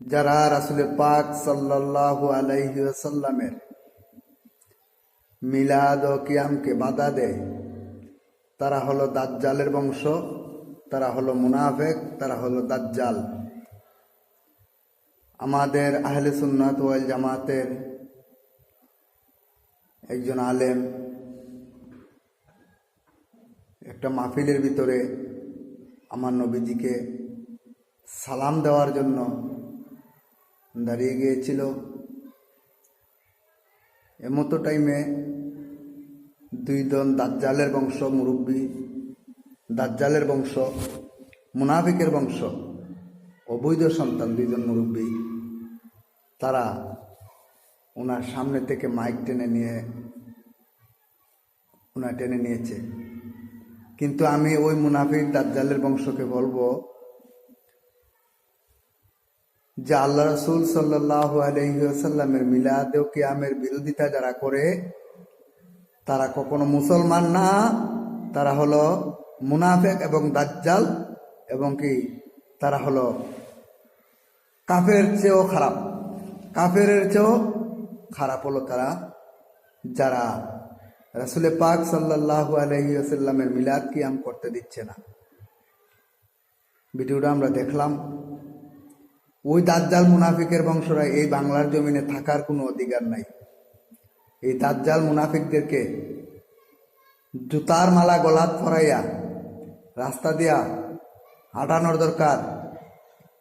যারা রাসূল পাক সাল্লাল্লাহু আলাইহি ওয়াসাল্লামের মিলাদ ও কিয়ামকে বাধা দেয়, তারা হলো দাজ্জালের বংশ, তারা হলো মুনাফিক, তারা হলো দাজ্জাল। আমাদের আহলে সুন্নাত ওয়াল জামাতের একজন আলেম একটা মাহফিলের ভিতরে আমার নবীজিকে সালাম দেওয়ার জন্য দাঁড়িয়ে গিয়েছিল। এমতো টাইমে দুইজন দাজ্জালের বংশ মুরব্বী, দাজ্জালের বংশ, মুনাফিকের বংশ, অবৈধ সন্তান দুইজন মুরব্বী, তারা ওনার সামনে থেকে মাইক টেনে নিয়েছে। কিন্তু আমি ওই মুনাফিক দাজ্জালের বংশকে বলবো যে আল্লাহ রাসূল সাল্লাল্লাহু আলাইহি ওয়াসাল্লামের মিলাদ ও কিয়ামের বিরোধিতা যারা করে তারা কখনো মুসলমান না, তারা হলো মুনাফিক এবং দাজ্জাল, এবং কি তারা হলো কাফের চেয়েও খারাপ। কাফেরের চেয়েও খারাপ হলো তারা, যারা রাসূল পাক সাল্লাল্লাহু আলাইহি ওয়াসাল্লামের মিলাদ কিয়াম করতে দিচ্ছে না। ভিডিওটা আমরা দেখলাম। ওই দাজ্জাল মুনাফিকের বংশরা এই বাংলার জমিনে থাকার কোনো অধিকার নাই। এই দাজ্জাল মুনাফিকদেরকে জুতার মালা গলাত পরাইয়া রাস্তা দিয়া হাঁটানোর দরকার।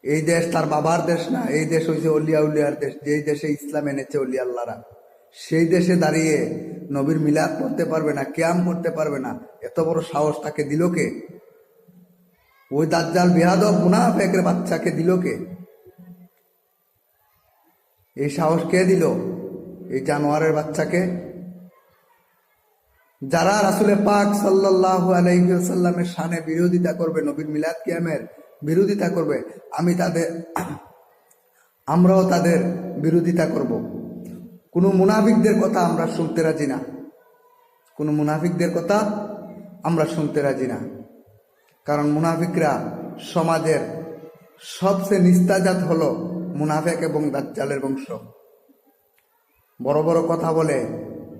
এই দেশ তার বাবার দেশ না, এই দেশ হইছে অলিয়া উলিয়ার দেশ। যেই দেশে ইসলাম এনেছে অলিয়া আল্লাহরা, সেই দেশে দাঁড়িয়ে নবীর মিলাদ করতে পারবে না, কিয়াম করতে পারবে না, এত বড় সাহস তাকে দিল কে? ওই দাজ্জাল বিয়াদব মুনাফিকের বাচ্চাকে দিল কে? এই সাহস কে দিল? এই জানোয়ারের বাচ্চাকে। যারা রাসূল পাক সাল্লাল্লাহু আলাইহি ওয়াসাল্লামের শানে বিরোধিতা করবে, নবীর মিলাদ কিয়ামের বিরোধিতা করবে, আমরাও তাদের বিরোধিতা করব। কোনো মুনাফিকদের কথা আমরা শুনতে রাজি না, কোনো মুনাফিকদের কথা আমরা শুনতে রাজি না। কারণ মুনাফিকরা সমাজের সবচেয়ে নিস্তাজাত হলো মুনাফিক এবং দাজ্জালের বংশ। বড় বড় কথা বলে,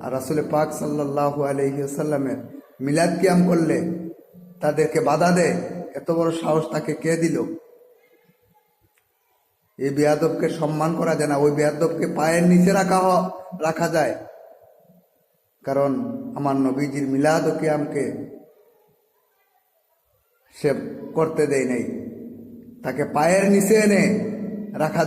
আর রাসূল পাক সাল্লাল্লাহু আলাইহি ওয়াসাল্লামের মিলাদ কিয়াম করলে তাদেরকে বাধা দেয়। এত বড় সাহস তাকে কে দিল? এই বেয়াদবকে সম্মান করা যায় না, ওই বেয়াদবকে পায়ের নিচে রাখা যায়। কারণ আমার নবীজির মিলাদ ও কিয়ামকে সে করতে দেয় নাই, তাকে পায়ের নিচে এনে রাখা